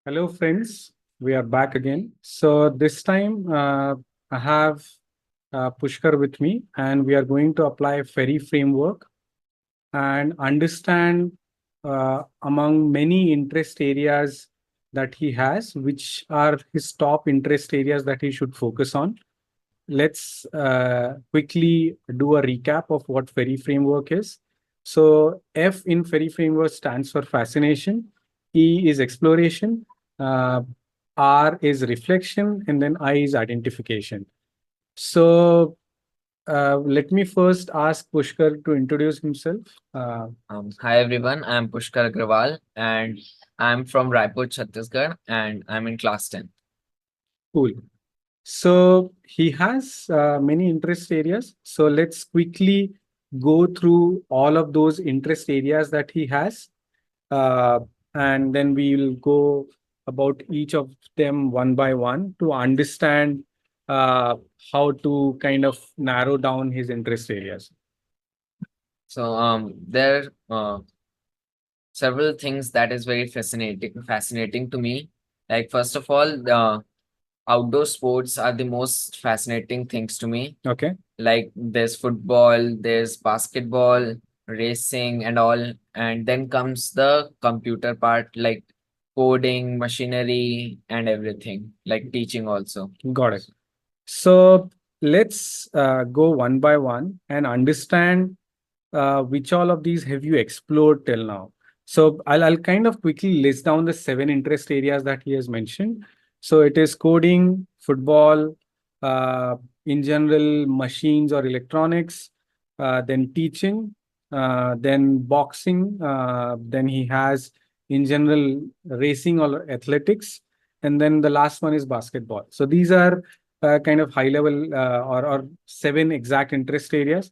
Hello, friends. We are back again. So this time I have Pushkar with me, and we are going to apply F.E.R.I framework and understand among many interest areas that he has, which are his top interest areas that he should focus on. Let's quickly do a recap of what F.E.R.I framework is. So F in F.E.R.I framework stands for fascination, E is exploration, uh, R is reflection, and then I is identification. So let me first ask Pushkar to introduce himself. Uh, Hi everyone, I'm Pushkar Agrawal and I'm from Raipur, Chhattisgarh and I'm in class 10. cool. So he has many interest areas. So let's quickly go through all of those interest areas that he has. Uh, and then we will go about each of them one by one to understand uh, how to kind of narrow down his interest areas. So there are several things that is very fascinating to me. Like first of all, the outdoor sports are the most fascinating things to me. Okay. Like there's football, there's basketball, racing and all. And then comes the computer part, like coding, machinery and everything, like teaching also. Got it. So let's go one by one and understand which all of these have you explored till now. So I'll kind of quickly list down the 7 interest areas that he has mentioned. So it is coding, football, uh, in general, machines or electronics, then teaching, then boxing, then he has in general racing or athletics, and then the last one is basketball. So these are kind of high level or 7 exact interest areas.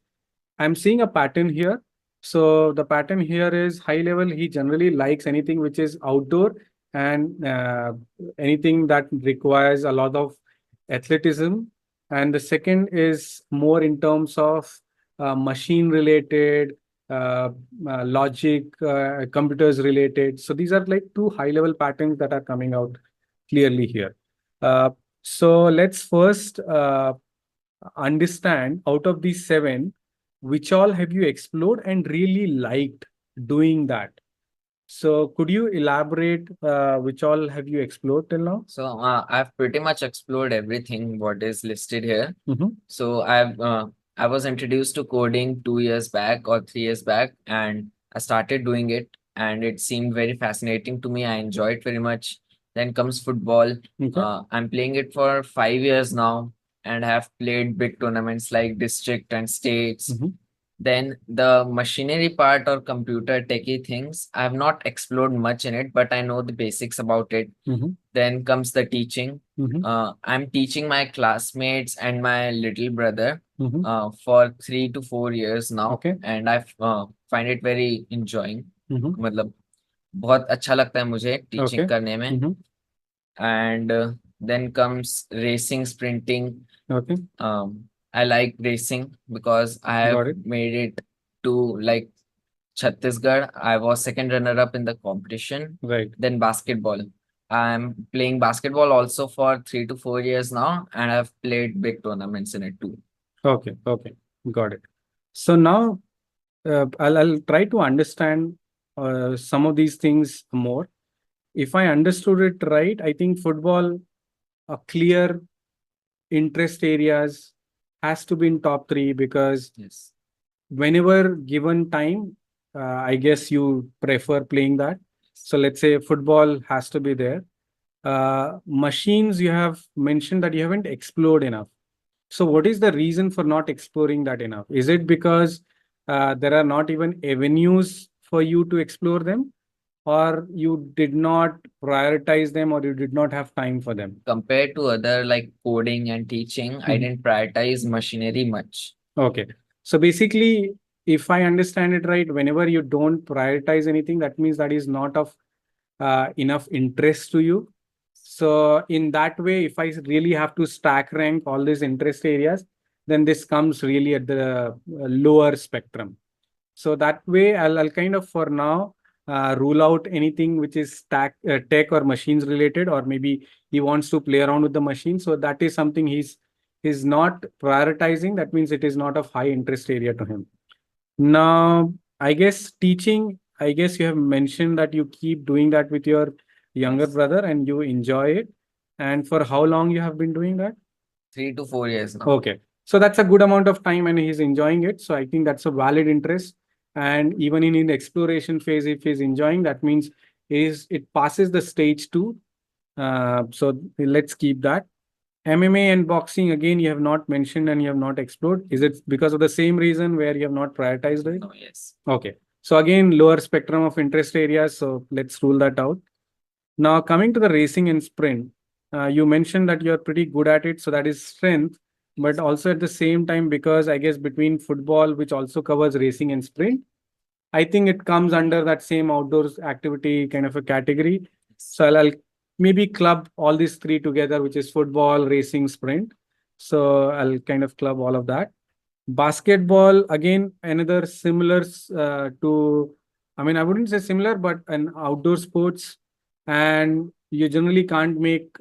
I'm seeing a pattern here. So the pattern here is high level. He generally likes anything which is outdoor and anything that requires a lot of athleticism. And the second is more in terms of machine related, uh, logic, computers related. So these are like 2 high level patterns that are coming out clearly here. Uh, so let's first understand out of these 7, which all have you explored and really liked doing that? So could you elaborate which all have you explored till now? So I've pretty much explored everything what is listed here. Mhm. So I was introduced to coding 2 years back or 3 years back, and I started doing it, and it seemed very fascinating to me. I enjoyed very much. Then comes football. Okay. I'm playing it for 5 years now, and have played big tournaments like district and states. Mhm. Then the machinery part or computer techie things, I have not explored much in it, but I know the basics about it. Mhm. Then comes the teaching. Mhm. I'm teaching my classmates and my little brother Mhm. for 3 to 4 years now, Okay. and I find it very enjoying. Mhm. मतलब बहुत अच्छा लगता है मुझे Okay. Teaching करने में. Mhm. And then comes racing, sprinting. Okay. I like racing because I have Got it. made it to like Chhattisgarh. I was second runner up in the competition. Right. Then basketball. I'm playing basketball also for 3 to 4 years now, and I've played big tournaments in it too. Okay. Okay. Got it. So now I'll try to understand some of these things more. If I understood it right, I think football, a clear interest areas has to be in top 3 because Yes. whenever given time, I guess you prefer playing that. So let's say football has to be there. Machines, you have mentioned that you haven't explored enough. So what is the reason for not exploring that enough? Is it because there are not even avenues for you to explore them, or you did not prioritize them, or you did not have time for them? Compared to other like coding and teaching, I Mhm. didn't prioritize machinery much. Okay. So basically, if I understand it right, whenever you don't prioritize anything, that means that is not of enough interest to you. So in that way, if I really have to stack rank all these interest areas, then this comes really at the lower spectrum. So that way, I'll kind of for now rule out anything which is tech or machines related, or maybe he wants to play around with the machine. So that is something he's not prioritizing. That means it is not of high interest area to him. Now, I guess teaching, I guess you have mentioned that you keep doing that with your younger brother and you enjoy it. And for how long you have been doing that? 3 to 4 years now. Okay. So that's a good amount of time and he's enjoying it. So I think that's a valid interest. And even in exploration phase, if he's enjoying, that means it passes the stage two. So let's keep that. MMA and boxing, again, you have not mentioned and you have not explored. Is it because of the same reason where you have not prioritized it? No, yes. Okay. So again, lower spectrum of interest areas. So let's rule that out. Now, coming to the racing and sprint, you mentioned that you're pretty good at it. So that is strength. But also at the same time, because I guess between football, which also covers racing and sprint, I think it comes under that same outdoors activity kind of a category. So I'll maybe club all these three together, which is football, racing, sprint. So I'll kind of club all of that. Basketball, again, another similar to, I mean, I wouldn't say similar, but an outdoor sports. And you generally can't make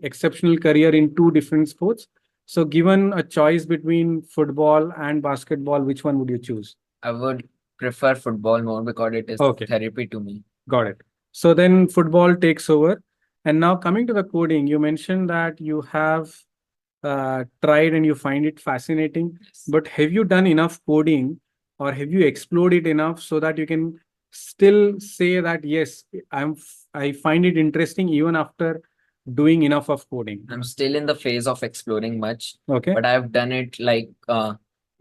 exceptional career in two different sports. So given a choice between football and basketball, which one would you choose? I would prefer football more because it is Okay. therapy to me. Got it. So then football takes over. And now coming to the coding, you mentioned that you have tried and you find it fascinating. Yes. But have you done enough coding or have you explored it enough so that you can still say that, yes, I find it interesting even after doing enough of coding? I'm still in the phase of exploring much, Okay. but I've done it like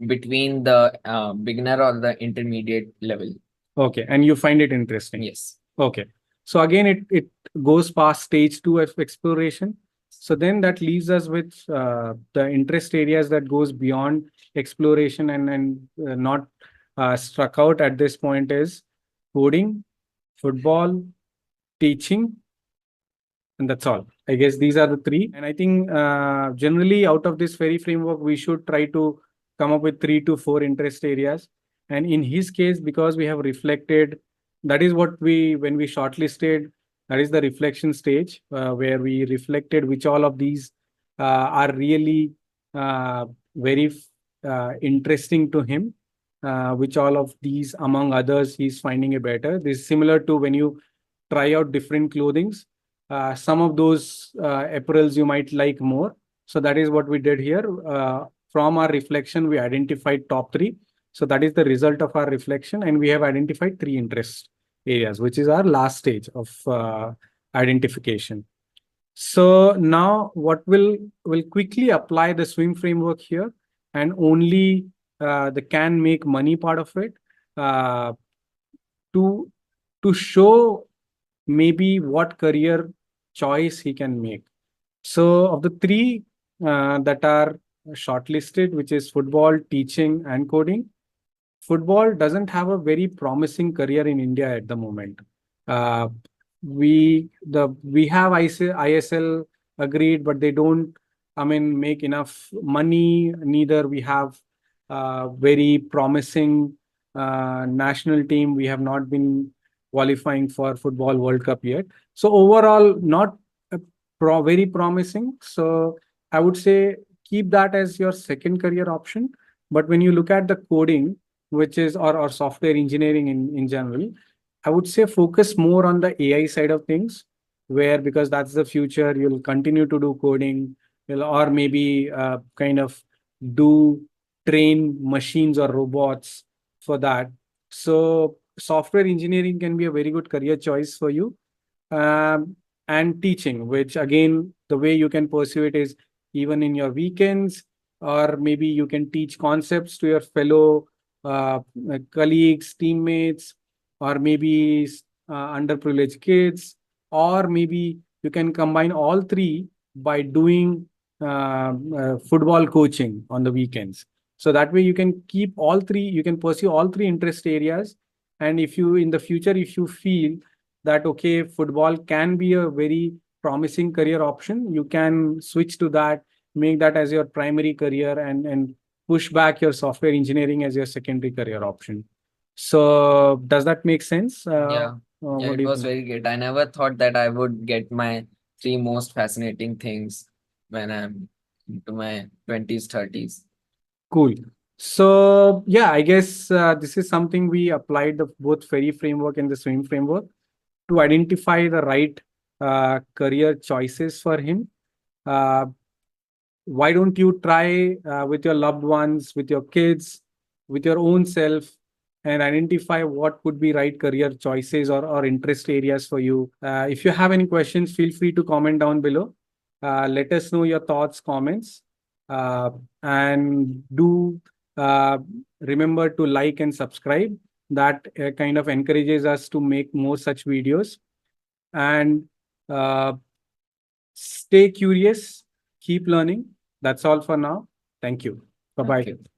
between the beginner or the intermediate level. Okay. And you find it interesting. Yes. Okay. So again, it goes past stage two of exploration. So then that leaves us with the interest areas that goes beyond exploration and not struck out at this point is coding, football, teaching, and that's all. I guess these are the three. And I think generally out of this FE.R.I framework, we should try to come up with 3 to 4 interest areas. And in his case, because we have reflected, that is what when we shortlisted, that is the reflection stage where we reflected which all of these are really very interesting to him, which all of these, among others, he's finding it better. This is similar to when you try out different clothings. Some of those apparels you might like more. So that is what we did here. From our reflection, we identified top three. So that is the result of our reflection. And we have identified 3 interest areas, which is our last stage of identification. So now what we'll quickly apply the S.W.I.M framework here and only the can make money part of it uh, to show maybe what career choice he can make. So of the 3 that are shortlisted, which is football, teaching, and coding, football doesn't have a very promising career in India at the moment. Uh, we have ISL agreed, but they don't, I mean, make enough money. Neither we have very promising national team. We have not been qualifying for Football World Cup yet. So overall, not very promising. So I would say keep that as your second career option. But when you look at the coding, which is or software engineering in general, I would say focus more on the AI side of things, where because that's the future, you'll continue to do coding, or maybe kind of do train machines or robots for that. So software engineering can be a very good career choice for you. And teaching, which again, the way you can pursue it is even in your weekends, or maybe you can teach concepts to your fellow colleagues, teammates, or maybe underprivileged kids, or maybe you can combine all three by doing football coaching on the weekends. So that way you can keep all three, you can pursue all 3 interest areas. And if you in the future, if you feel that okay, football can be a very promising career option, you can switch to that, make that as your primary career, and push back your software engineering as your secondary career option. So does that make sense? Yeah. Yeah, What it do you was think? very great. I never thought that I would get my three most fascinating things when I'm into my 20s, 30s. Cool. So yeah, I guess this is something we applied the both FERI framework and the S.W.I.M framework to identify the right career choices for him. Uh, why don't you try with your loved ones, with your kids, with your own self, and identify what could be right career choices or interest areas for you. If you have any questions, feel free to comment down below. Let us know your thoughts, comments, uh, and do uh, remember to like and subscribe. That kind of encourages us to make more such videos. And uh, stay curious, keep learning. That's all for now. Thank you. Bye Thank bye. you.